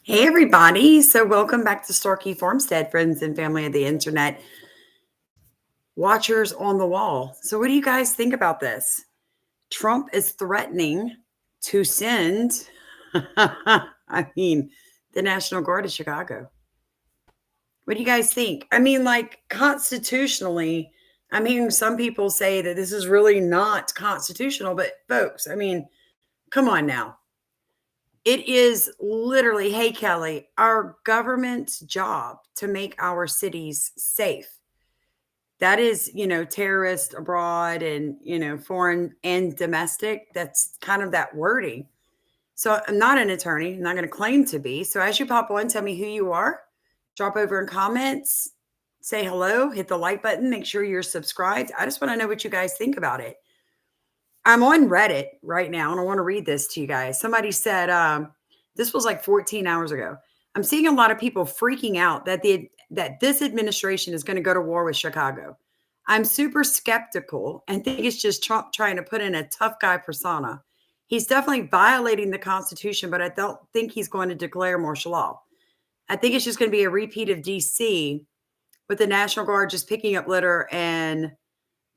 Hey, everybody. So, welcome back to Starkey Farmstead, friends and family of the internet, watchers on the wall. So, what do you guys think about this? Trump is threatening to send, I mean, the National Guard to Chicago. What do you guys think? Like constitutionally, I'm hearing some people say that this is really not constitutional, but folks, come on now. It is literally, hey, Kelly, our government's job to make our cities safe. That is, terrorist abroad and, foreign and domestic. That's kind of that wording. So I'm not an attorney. I'm not going to claim to be. So as you pop on, tell me who you are. Drop over in comments, say hello, hit the like button, make sure you're subscribed. I just want to know what you guys think about it. I'm on Reddit right now, and I want to read this to you guys. Somebody said, this was like 14 hours ago. I'm seeing a lot of people freaking out that this administration is going to go to war with Chicago. I'm super skeptical and think it's just Trump trying to put in a tough guy persona. He's definitely violating the Constitution, but I don't think he's going to declare martial law. I think it's just going to be a repeat of DC with the National Guard just picking up litter and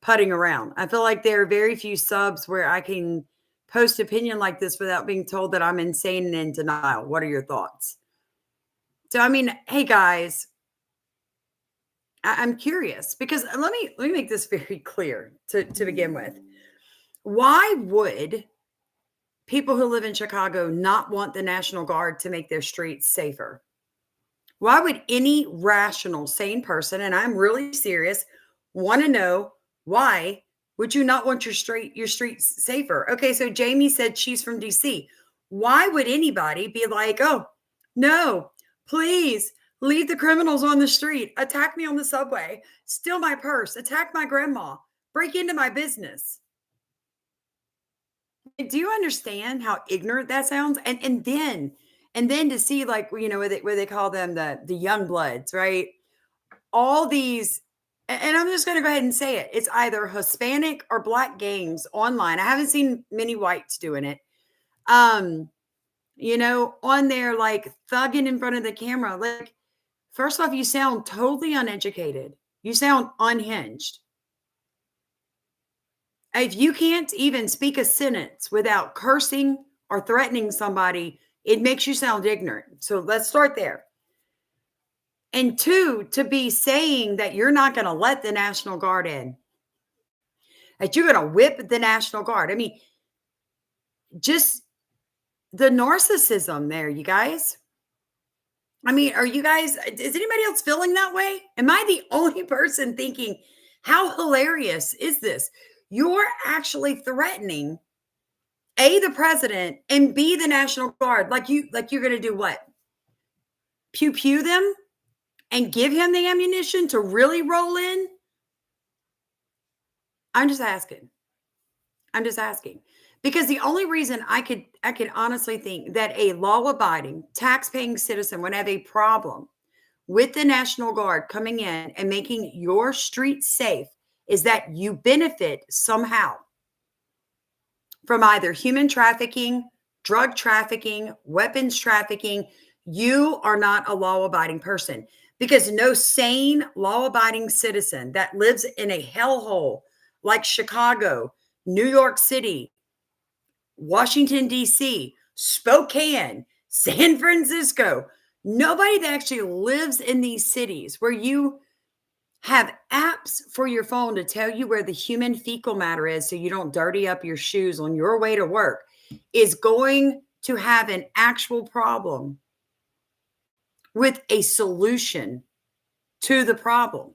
putting around. I feel like there are very few subs where I can post opinion like this without being told that I'm insane and in denial. What are your thoughts? So, hey guys, I'm curious because let me make this very clear to begin with. Why would people who live in Chicago not want the National Guard to make their streets safer? Why would any rational, sane person, and I'm really serious, want to know why would you not want your streets safer? Okay, so Jamie said she's from DC. Why would anybody be like, "Oh, no, please leave the criminals on the street, attack me on the subway, steal my purse, attack my grandma, break into my business"? Do you understand how ignorant that sounds? And then to see like where they call them the young bloods, right? All these, and I'm just going to go ahead and say it. It's either Hispanic or Black gangs online. I haven't seen many whites doing it. Um, on there like thugging in front of the camera. Like, first off, you sound totally uneducated. You sound unhinged. If you can't even speak a sentence without cursing or threatening somebody, it makes you sound ignorant. So let's start there. And two, to be saying that you're not going to let the National Guard in, that you're going to whip the National Guard. Just the narcissism there, you guys. Are you guys, is anybody else feeling that way? Am I the only person thinking, how hilarious is this? You're actually threatening A, the president, and B, the National Guard. You're going to do what? Pew pew them and give him the ammunition to really roll in? I'm just asking. I'm just asking. Because the only reason I could honestly think that a law-abiding, tax-paying citizen would have a problem with the National Guard coming in and making your streets safe is that you benefit somehow from either human trafficking, drug trafficking, weapons trafficking. You are not a law abiding person because no sane law abiding citizen that lives in a hellhole like Chicago, New York City, Washington, D.C., Spokane, San Francisco, nobody that actually lives in these cities where you have apps for your phone to tell you where the human fecal matter is so you don't dirty up your shoes on your way to work is going to have an actual problem with a solution to the problem.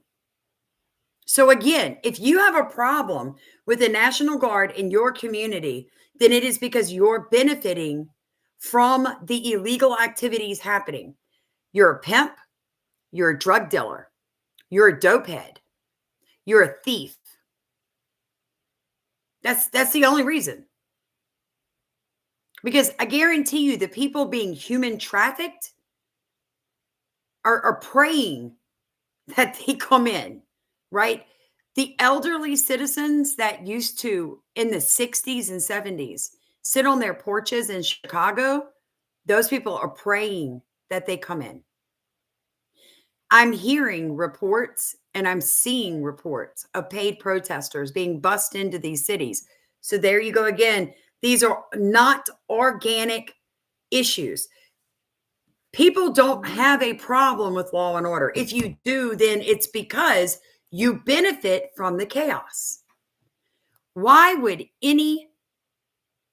So again, if you have a problem with the National Guard in your community, then it is because you're benefiting from the illegal activities happening. You're a pimp, you're a drug dealer, you're a dopehead, you're a thief. That's the only reason. Because I guarantee you the people being human trafficked are praying that they come in, right? The elderly citizens that used to, in the 60s and 70s, sit on their porches in Chicago, those people are praying that they come in. I'm hearing reports and I'm seeing reports of paid protesters being bussed into these cities. So there you go again. These are not organic issues. People don't have a problem with law and order. If you do, then it's because you benefit from the chaos. Why would any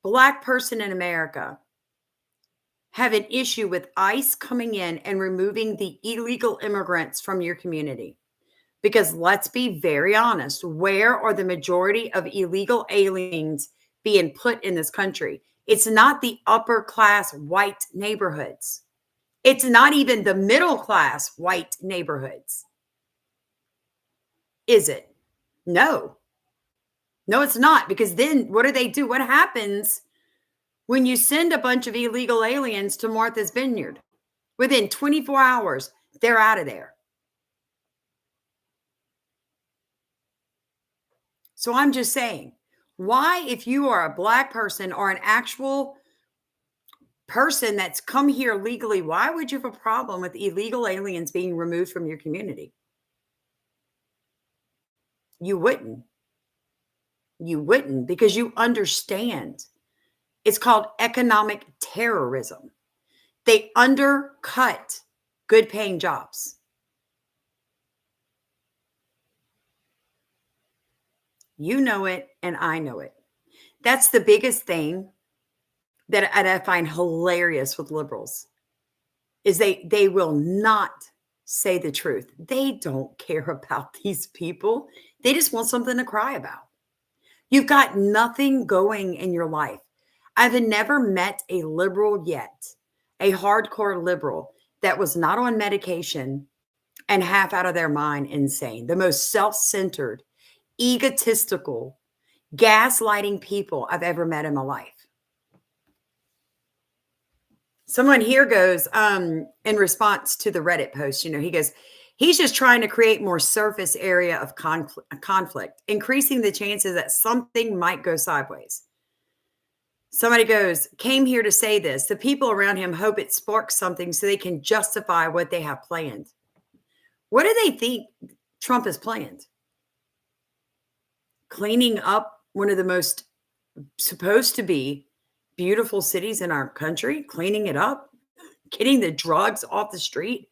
Black person in America have an issue with ICE coming in and removing the illegal immigrants from your community? Because let's be very honest, where are the majority of illegal aliens being put in this country? It's not the upper class white neighborhoods. It's not even the middle class white neighborhoods. Is it? No. No, it's not. Because then what do? What happens when you send a bunch of illegal aliens to Martha's Vineyard? Within 24 hours, they're out of there. So I'm just saying, why, if you are a Black person or an actual person that's come here legally, why would you have a problem with illegal aliens being removed from your community? You wouldn't. You wouldn't, because you understand. It's called economic terrorism. They undercut good paying jobs. You know it, and I know it. That's the biggest thing that I find hilarious with liberals is they will not say the truth. They don't care about these people. They just want something to cry about. You've got nothing going in your life. I've never met a liberal yet, a hardcore liberal that was not on medication and half out of their mind insane. The most self-centered, egotistical, gaslighting people I've ever met in my life. Someone here goes, in response to the Reddit post, he goes, he's just trying to create more surface area of conflict, increasing the chances that something might go sideways. Somebody goes, came here to say this. The people around him hope it sparks something so they can justify what they have planned. What do they think Trump has planned? Cleaning up one of the most supposed to be beautiful cities in our country, cleaning it up, getting the drugs off the street.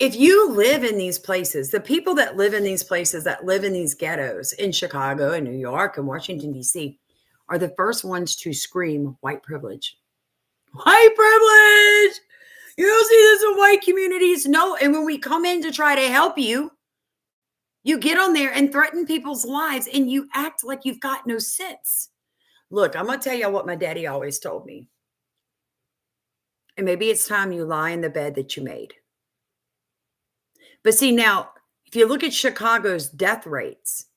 If you live in these places, the people that live in these places, that live in these ghettos in Chicago and New York and Washington, D.C., are the first ones to scream white privilege. White privilege! You don't see this in white communities? No. And when we come in to try to help you, you get on there and threaten people's lives and you act like you've got no sense. Look, I'm going to tell you what my daddy always told me. And maybe it's time you lie in the bed that you made. But see, now, if you look at Chicago's death rates,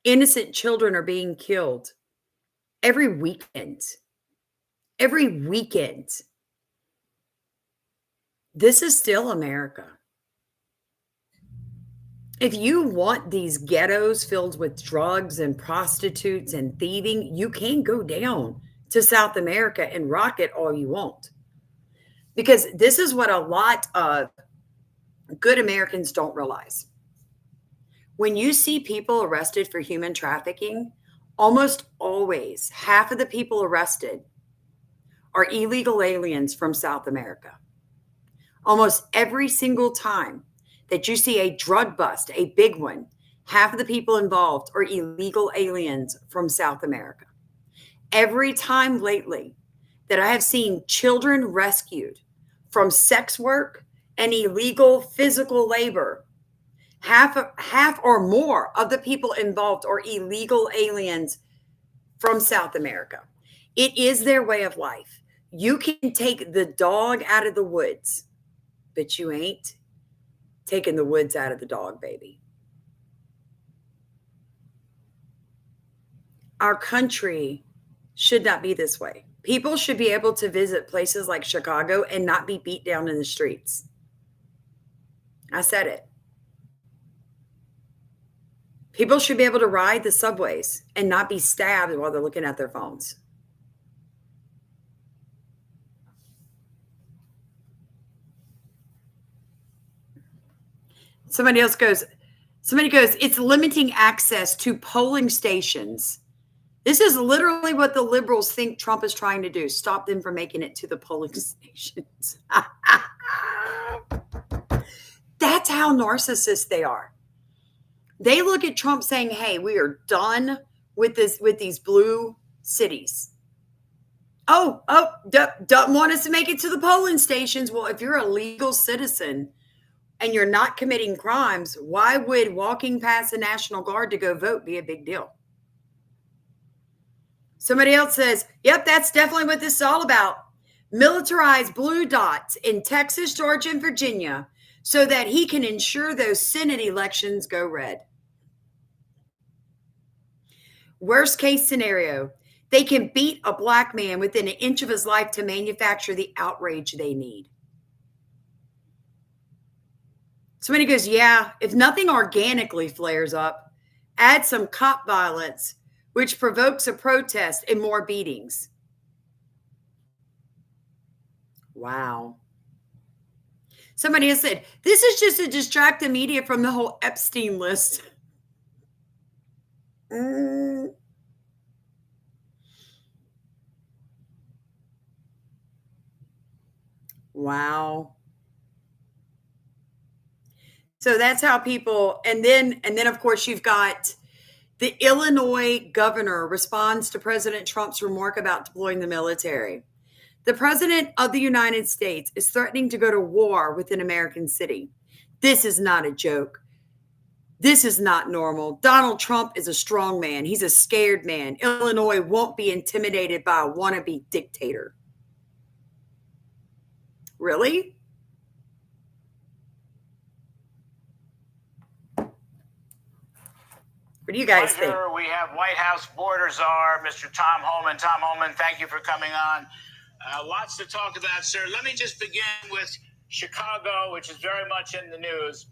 innocent children are being killed every weekend. Every weekend. This is still America. If you want these ghettos filled with drugs and prostitutes and thieving, you can go down to South America and rock it all you want. Because this is what a lot of good Americans don't realize. When you see people arrested for human trafficking, almost always half of the people arrested are illegal aliens from South America. Almost every single time that you see a drug bust, a big one, half of the people involved are illegal aliens from South America. Every time lately that I have seen children rescued from sex work and illegal physical labor, half or more of the people involved are illegal aliens from South America. It is their way of life. You can take the dog out of the woods, but you ain't taking the woods out of the dog, baby. Our country should not be this way. People should be able to visit places like Chicago and not be beat down in the streets. I said it. People should be able to ride the subways and not be stabbed while they're looking at their phones. Somebody goes, it's limiting access to polling stations. This is literally what the liberals think Trump is trying to do. Stop them from making it to the polling stations. That's how narcissists they are. They look at Trump saying, hey, we are done with these blue cities. Don't want us to make it to the polling stations. Well, if you're a legal citizen and you're not committing crimes, why would walking past the National Guard to go vote be a big deal? Somebody else says, yep, that's definitely what this is all about. Militarized blue dots in Texas, Georgia, and Virginia so that he can ensure those Senate elections go red. Worst case scenario, they can beat a black man within an inch of his life to manufacture the outrage they need. Somebody goes, yeah, if nothing organically flares up, add some cop violence, which provokes a protest and more beatings. Wow. Somebody has said, this is just to distract the media from the whole Epstein list. Wow. So that's how people, and then of course you've got the Illinois governor responds to President Trump's remark about deploying the military. The president of the United States is threatening to go to war with an American city. This is not a joke. This is not normal. Donald Trump is a strong man. He's a scared man. Illinois won't be intimidated by a wannabe dictator. Really? What do you guys think? We have White House border czar, Mr. Tom Homan. Tom Homan, thank you for coming on. Lots to talk about, sir. Let me just begin with Chicago, which is very much in the news.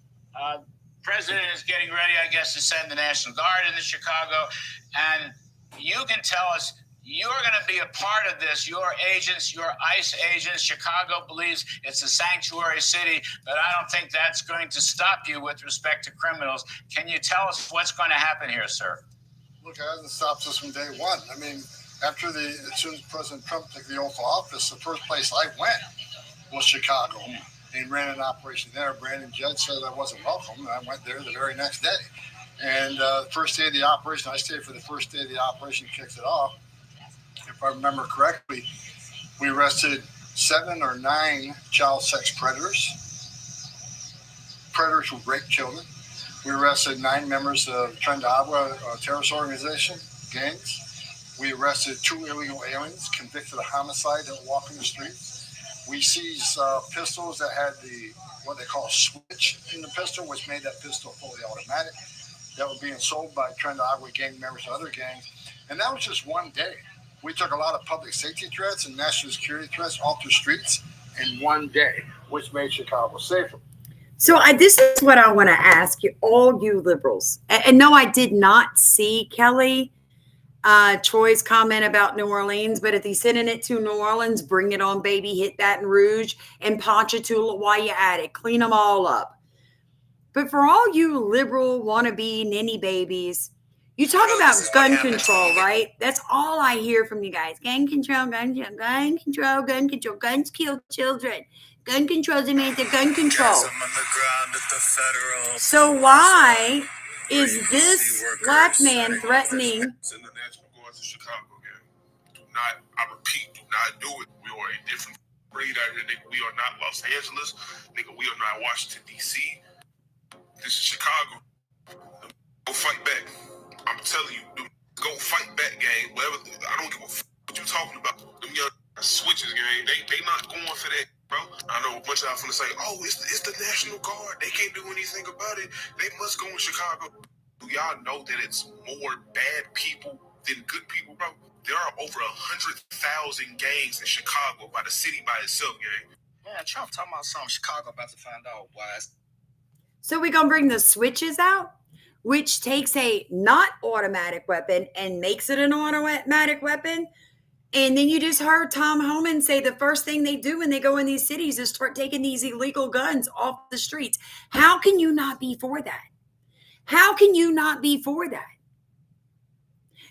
President is getting ready, I guess, to send the National Guard into Chicago. And you can tell us, you're going to be a part of this. Your agents, your ICE agents, Chicago believes it's a sanctuary city, but I don't think that's going to stop you with respect to criminals. Can you tell us what's going to happen here, sir? Look, it hasn't stopped us from day one. I mean, as soon as President Trump took the oath of office, the first place I went was Chicago and ran an operation there. Brandon Judge said I wasn't welcome, and I went there the very next day. And the first day of the operation, I stayed for the first day of the operation, kicked it off. If I remember correctly, we arrested 7 or 9 child sex predators who rape children. We arrested 9 members of Tren de Agua terrorist organization, gangs. We arrested 2 illegal aliens convicted of homicide that were walking the streets. We seized pistols that had what they call a switch in the pistol, which made that pistol fully automatic. That was being sold by Tren de Agua gang members and other gangs. And that was just one day. We took a lot of public safety threats and national security threats off the streets in one day, which made Chicago safer. So this is what I want to ask you, all you liberals. And no, I did not see Kelly Troy's comment about New Orleans, but if he's sending it to New Orleans, bring it on, baby. Hit Baton Rouge and Ponchatoula while you're at it. Clean them all up. But for all you liberal wannabe ninny babies, you talk about gun control, right? That's all I hear from you guys. Gun control, gun control, gun control. Guns kill children. Gun control is a man to gun control. So why is this black man threatening? In the National Guard of Chicago, do not, I repeat, do not do it. We are a different breed out here, nigga. We are not Los Angeles, nigga. We are not Washington, D.C. This is Chicago. Go fight back. I'm telling you, go fight back, gang. Whatever. I don't give a fuck what you talking about. Them young switches, gang. They not going for that, bro. I know a bunch of y'all finna say, oh, it's the National Guard. They can't do anything about it. They must go in Chicago. Do y'all know that it's more bad people than good people, bro? There are over 100,000 gangs in Chicago by the city by itself, gang. Yeah, Trump talking about something Chicago about to find out why. So we gonna bring the switches out, which takes a not automatic weapon and makes it an automatic weapon. And then you just heard Tom Homan say the first thing they do when they go in these cities is start taking these illegal guns off the streets. How can you not be for that? How can you not be for that?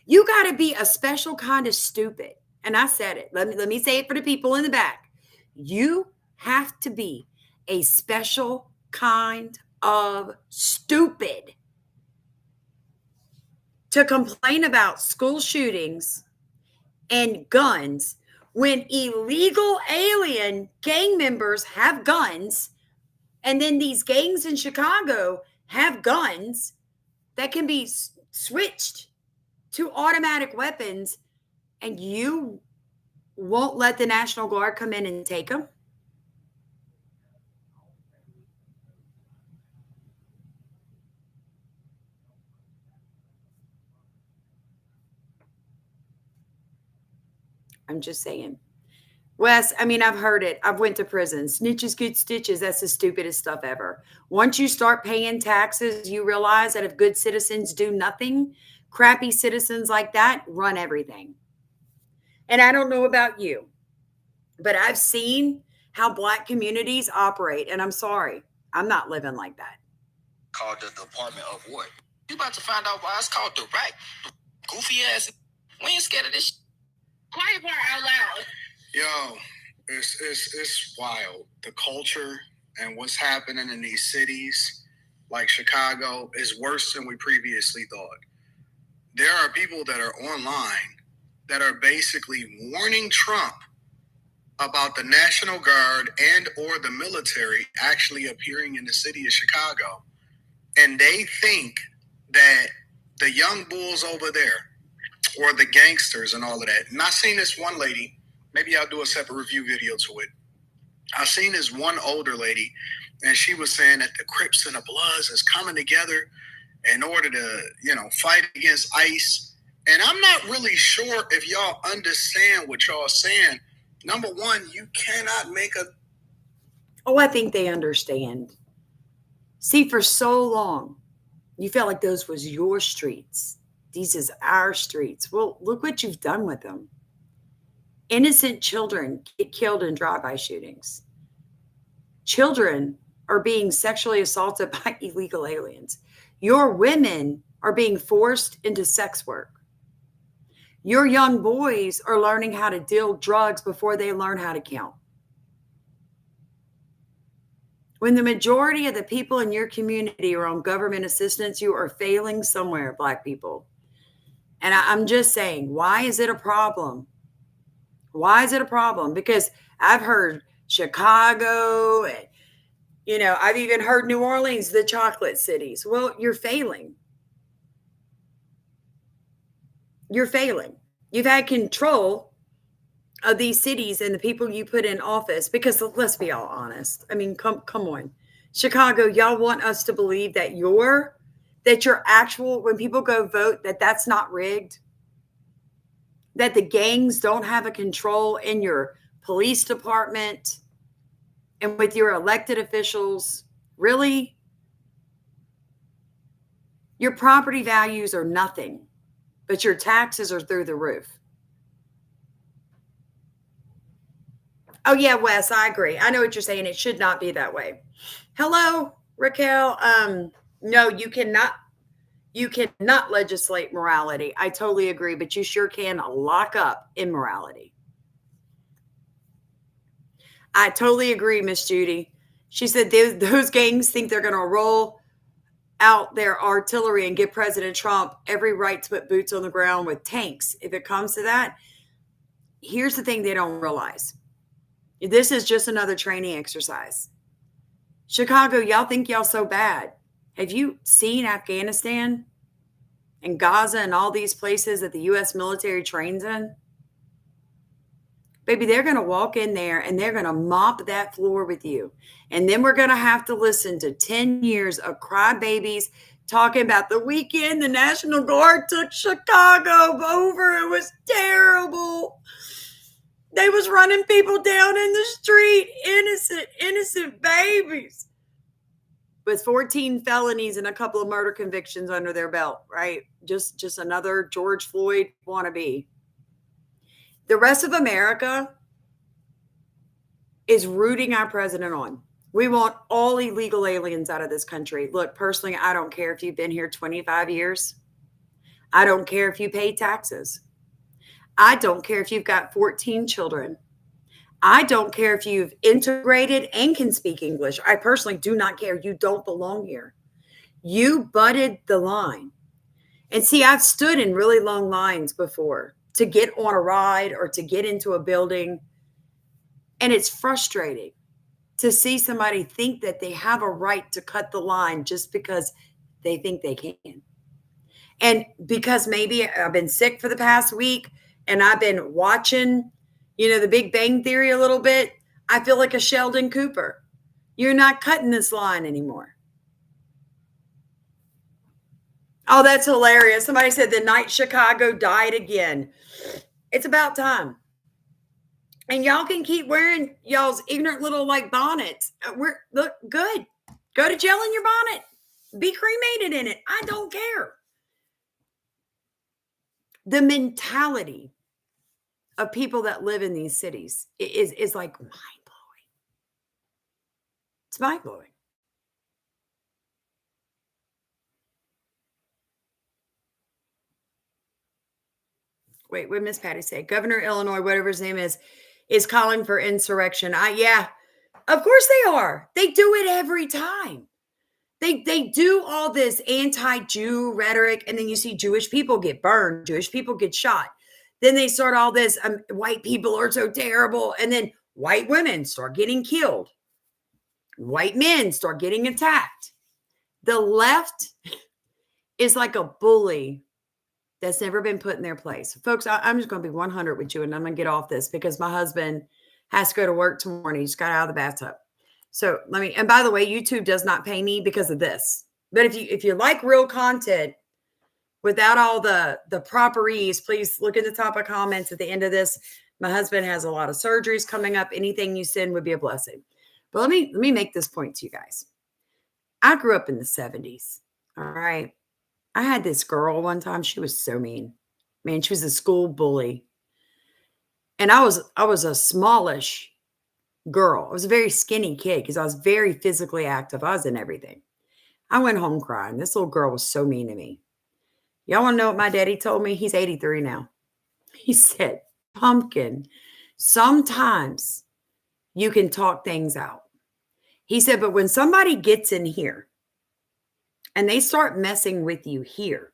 You got to be a special kind of stupid. And I said it. Let me say it for the people in the back. You have to be a special kind of stupid to complain about school shootings and guns when illegal alien gang members have guns, and then these gangs in Chicago have guns that can be switched to automatic weapons, and you won't let the National Guard come in and take them? I'm just saying. Wes, I mean, I've heard it. I've went to prison. Snitches get stitches. That's the stupidest stuff ever. Once you start paying taxes, you realize that if good citizens do nothing, crappy citizens like that run everything. And I don't know about you, but I've seen how Black communities operate. And I'm sorry, I'm not living like that. Called the Department of War. You about to find out why it's called direct. Goofy ass. We ain't scared of this. Quiet part out loud. Yo, it's wild. The culture and what's happening in these cities like Chicago is worse than we previously thought. There are people that are online that are basically warning Trump about the National Guard and or the military actually appearing in the city of Chicago. And they think that the young bulls over there or the gangsters and all of that. And I seen this one lady, maybe I'll do a separate review video to it. I seen this one older lady, and she was saying that the Crips and the Bloods is coming together in order to, fight against ICE. And I'm not really sure if y'all understand what y'all saying. Number one, you cannot make a... Oh, I think they understand. See, for so long, you felt like those was your streets. These is our streets. Well, look what you've done with them. Innocent children get killed in drive-by shootings. Children are being sexually assaulted by illegal aliens. Your women are being forced into sex work. Your young boys are learning how to deal drugs before they learn how to count. When the majority of the people in your community are on government assistance, you are failing somewhere, Black people. And I'm just saying, why is it a problem? Why is it a problem? Because I've heard Chicago and, I've even heard New Orleans, the chocolate cities. Well, you're failing. You're failing. You've had control of these cities and the people you put in office, because let's be all honest. I mean, come on. Chicago, y'all want us to believe that your actual, when people go vote, that's not rigged, that the gangs don't have a control in your police department and with your elected officials. Really? Your property values are nothing, but your taxes are through the roof. Oh, yeah, Wes, I agree. I know what you're saying. It should not be that way. Hello, Raquel. No, you cannot legislate morality. I totally agree, but you sure can lock up immorality. I totally agree, Miss Judy. She said those gangs think they're going to roll out their artillery and give President Trump every right to put boots on the ground with tanks. If it comes to that, here's the thing they don't realize. This is just another training exercise. Chicago, y'all think y'all so bad. Have you seen Afghanistan and Gaza and all these places that the U.S. military trains in? Baby, they're going to walk in there and they're going to mop that floor with you. And then we're going to have to listen to 10 years of crybabies talking about the weekend the National Guard took Chicago over. It was terrible. They was running people down in the street, innocent babies with 14 felonies and a couple of murder convictions under their belt, right? Just another George Floyd wannabe. The rest of America is rooting our president on. We want all illegal aliens out of this country. Look, personally, I don't care if you've been here 25 years. I don't care if you pay taxes. I don't care if you've got 14 children. I don't care if you've integrated and can speak English. I personally do not care. You don't belong here. You butted the line. And see, I've stood in really long lines before to get on a ride or to get into a building. And it's frustrating to see somebody think that they have a right to cut the line just because they think they can. And because maybe I've been sick for the past week and I've been watching, the Big Bang Theory a little bit, I feel like a Sheldon Cooper. You're not cutting this line anymore. Oh, that's hilarious. Somebody said the night Chicago died again. It's about time. And y'all can keep wearing y'all's ignorant little bonnets. Look good. Go to jail in your bonnet. Be cremated in it. I don't care. The mentality of people that live in these cities is like mind-blowing. It's mind-blowing. Wait, what did Miss Patty say? Governor Illinois, whatever his name is calling for insurrection. Yeah, of course they are. They do it every time. They do all this anti-Jew rhetoric, and then you see Jewish people get burned, Jewish people get shot. Then they start all this, white people are so terrible, and then white women start getting killed. White men start getting attacked. The left is like a bully that's never been put in their place. Folks, I'm just going to be 100 with you, and I'm going to get off this because my husband has to go to work tomorrow, and he just got out of the bathtub. So and by the way, YouTube does not pay me because of this. But if you like real content without all the properties, please look at the top of comments at the end of this. My husband has a lot of surgeries coming up. Anything you send would be a blessing. But let me make this point to you guys. I grew up in the 70s. All right. I had this girl one time. She was so mean. Man, she was a school bully. And I was a smallish girl. I was a very skinny kid because I was very physically active. I was in everything. I went home crying. This little girl was so mean to me. Y'all want to know what my daddy told me? He's 83 now. He said, Pumpkin, sometimes you can talk things out. He said, but when somebody gets in here and they start messing with you here,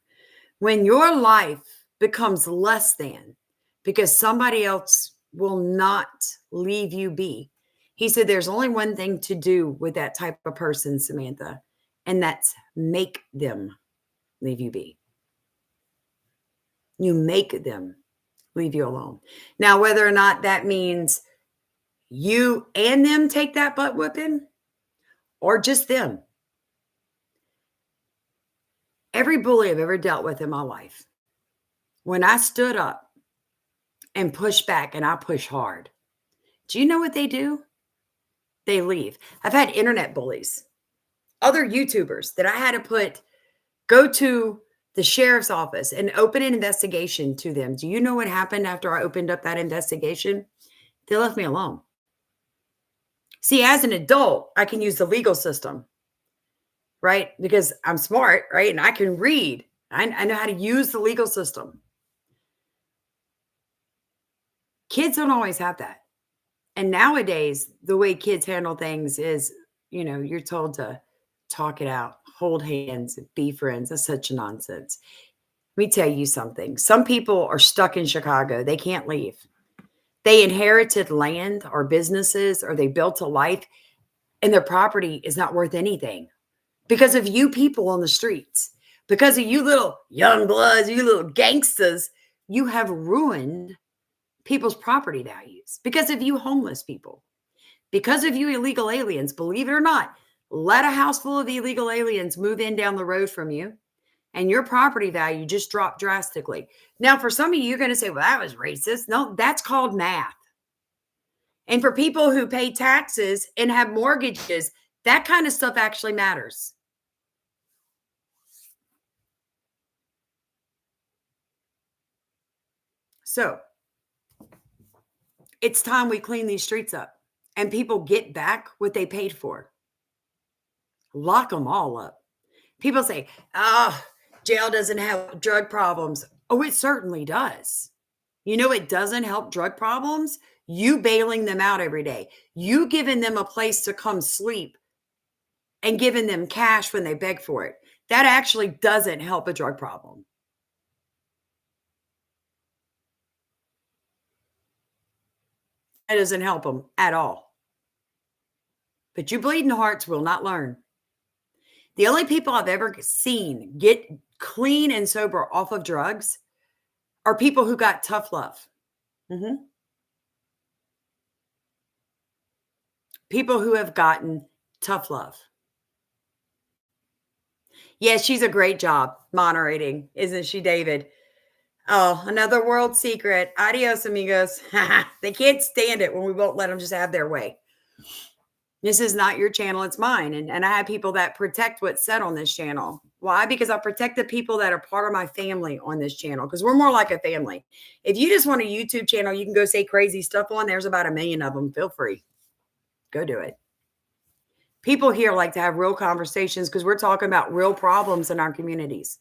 when your life becomes less than because somebody else will not leave you be, he said, there's only one thing to do with that type of person, Samantha, and that's make them leave you be. You make them leave you alone. Now, whether or not that means you and them take that butt whipping or just them. Every bully I've ever dealt with in my life, when I stood up and pushed back, and I push hard, do you know what they do? They leave. I've had internet bullies, other YouTubers that I had to go to the sheriff's office and open an investigation to them. Do you know what happened after I opened up that investigation? They left me alone. See, as an adult, I can use the legal system, right? Because I'm smart, right? And I can read. I know how to use the legal system. Kids don't always have that. And nowadays, the way kids handle things is, you're told to talk it out, hold hands, be friends. That's such nonsense. Let me tell you something. Some people are stuck in Chicago. They can't leave. They inherited land or businesses, or they built a life, and their property is not worth anything because of you people on the streets, because of you little young bloods, you little gangsters. You have ruined people's property values because of you homeless people, because of you illegal aliens. Believe it or not, let a house full of illegal aliens move in down the road from you, and your property value just dropped drastically. Now, for some of you, you're going to say, well, that was racist. No, that's called math. And for people who pay taxes and have mortgages, that kind of stuff actually matters. So It's time we clean these streets up and people get back what they paid for. Lock them all up. People say, oh, jail doesn't have drug problems. Oh, it certainly does. You know, it doesn't help drug problems. You bailing them out every day. You giving them a place to come sleep and giving them cash when they beg for it. That actually doesn't help a drug problem. That doesn't help them at all. But you bleeding hearts will not learn. The only people I've ever seen get clean and sober off of drugs are people who got tough love. People who have gotten tough love. Yes, she's a great job moderating, isn't she, David? Oh, another world secret. Adios, amigos. They can't stand it when we won't let them just have their way. This is not your channel, it's mine. And I have people that protect what's said on this channel. Why? Because I protect the people that are part of my family on this channel, because we're more like a family. If you just want a YouTube channel, you can go say crazy stuff on. There's about 1 million of them. Feel free. Go do it. People here like to have real conversations because we're talking about real problems in our communities.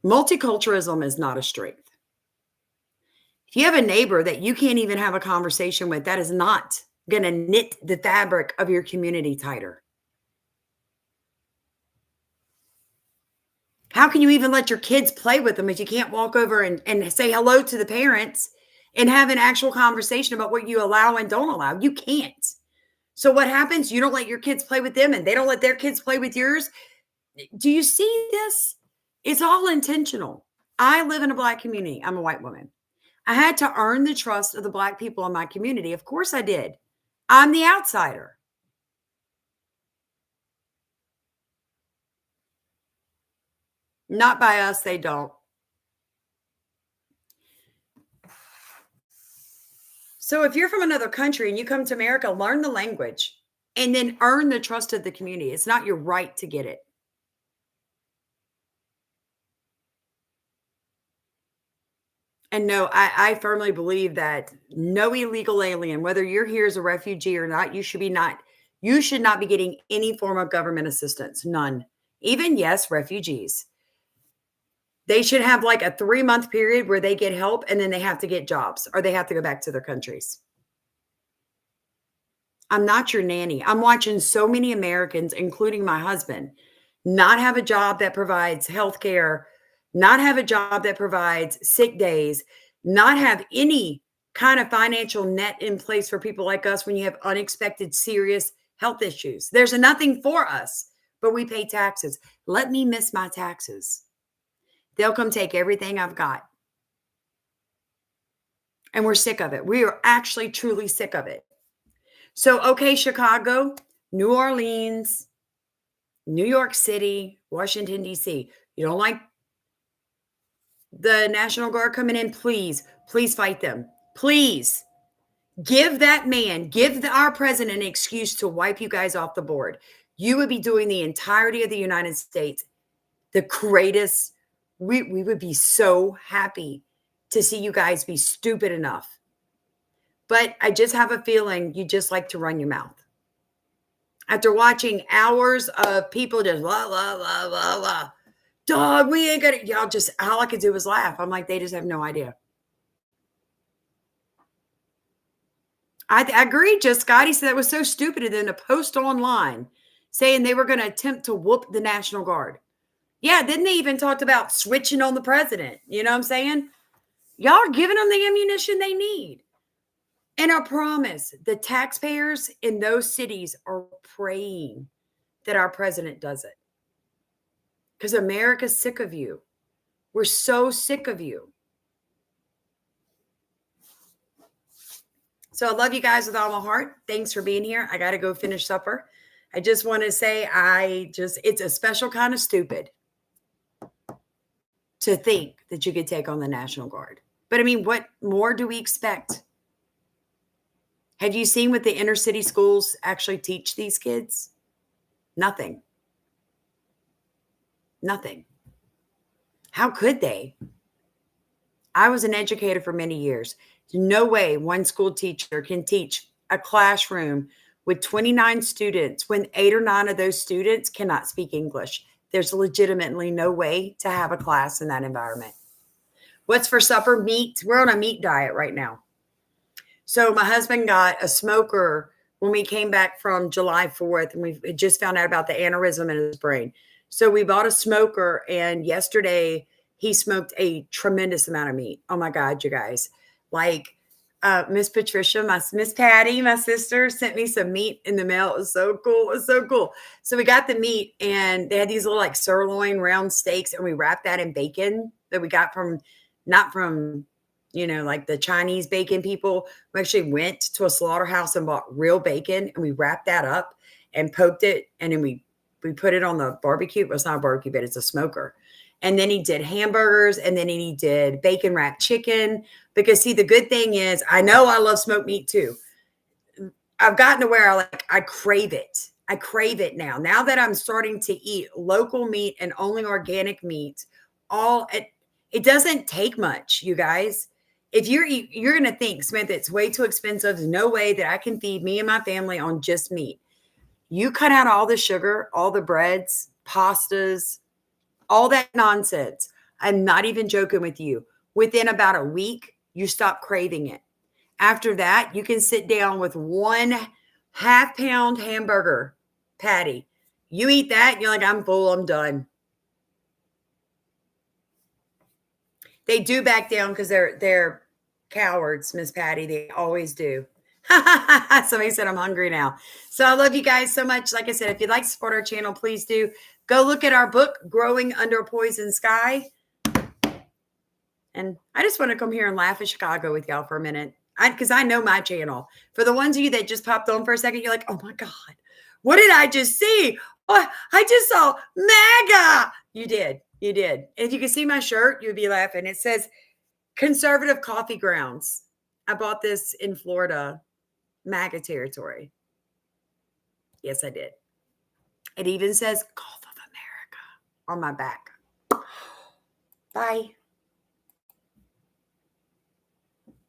Multiculturalism is not a strength. If you have a neighbor that you can't even have a conversation with, that is not going to knit the fabric of your community tighter. How can you even let your kids play with them if you can't walk over and say hello to the parents and have an actual conversation about what you allow and don't allow? You can't. So what happens? You don't let your kids play with them and they don't let their kids play with yours. Do you see this? It's all intentional. I live in a Black community. I'm a white woman. I had to earn the trust of the Black people in my community. Of course I did. I'm the outsider. Not by us, they don't. So if you're from another country and you come to America, learn the language and then earn the trust of the community. It's not your right to get it. And no, I firmly believe that no illegal alien, whether you're here as a refugee or not, you should not be getting any form of government assistance. None. Even, yes, refugees. They should have like a 3-month period where they get help and then they have to get jobs or they have to go back to their countries. I'm not your nanny. I'm watching so many Americans, including my husband, not have a job that provides health care, not have a job that provides sick days, not have any kind of financial net in place for people like us when you have unexpected serious health issues. There's nothing for us, but we pay taxes. Let me miss my taxes. They'll come take everything I've got. And we're sick of it. We are actually truly sick of it. So, okay, Chicago, New Orleans, New York City, Washington, D.C. You don't like the National Guard coming in? Please fight them. Please give our president an excuse to wipe you guys off the board. You would be doing the entirety of the United States the greatest. We would be so happy to see you guys be stupid enough. But I just have a feeling you just like to run your mouth. After watching hours of people just blah, blah, blah, blah, blah. Dog, we ain't gonna, y'all just, all I could do was laugh. I'm like, they just have no idea. I agree, just Scotty said that was so stupid of them to post online saying they were going to attempt to whoop the National Guard. Yeah, then they even talked about switching on the president. You know what I'm saying? Y'all are giving them the ammunition they need. And I promise the taxpayers in those cities are praying that our president does it. Because America's sick of you. We're so sick of you. So I love you guys with all my heart. Thanks for being here. I got to go finish supper. I just want to say it's a special kind of stupid to think that you could take on the National Guard. But I mean, what more do we expect? Have you seen what the inner city schools actually teach these kids? Nothing. Nothing. How could they? I was an educator for many years. No way one school teacher can teach a classroom with 29 students when 8 or 9 of those students cannot speak English. There's legitimately no way to have a class in that environment. What's for supper? Meat. We're on a meat diet right now. So my husband got a smoker when we came back from July 4th, and we just found out about the aneurysm in his brain. So we bought a smoker, and yesterday he smoked a tremendous amount of meat. Oh my God, you guys. Like Miss Patricia, Miss Patty, my sister, sent me some meat in the mail. It was so cool. It was so cool. So we got the meat, and they had these little like sirloin round steaks, and we wrapped that in bacon that we got from, not from, like the Chinese bacon people. We actually went to a slaughterhouse and bought real bacon, and we wrapped that up and poked it. And then we put it on the barbecue. Well, it's not a barbecue, but it's a smoker. And then he did hamburgers, and then he did bacon wrapped chicken. Because see, the good thing is, I know I love smoked meat too. I've gotten to where I crave it. I crave it now. Now that I'm starting to eat local meat and only organic meat, it doesn't take much, you guys. If you're going to think, Samantha, it's way too expensive. There's no way that I can feed me and my family on just meat. You cut out all the sugar, all the breads, pastas, all that nonsense. I'm not even joking with you. Within about a week, you stop craving it. After that, you can sit down with 1 half-pound hamburger patty. You eat that, and you're like, I'm full, I'm done. They do back down because they're cowards, Miss Patty. They always do. Somebody said I'm hungry now. So I love you guys so much. Like I said, if you'd like to support our channel, please do. Go look at our book, Growing Under a Poison Sky. And I just want to come here and laugh at Chicago with y'all for a minute. Because I know my channel. For the ones of you that just popped on for a second, you're like, oh my God, what did I just see? Oh, I just saw MAGA. You did. You did. And if you can see my shirt, you'd be laughing. It says Conservative Coffee Grounds. I bought this in Florida, MAGA territory. Yes, I did. It even says Gulf of America on my back. Bye.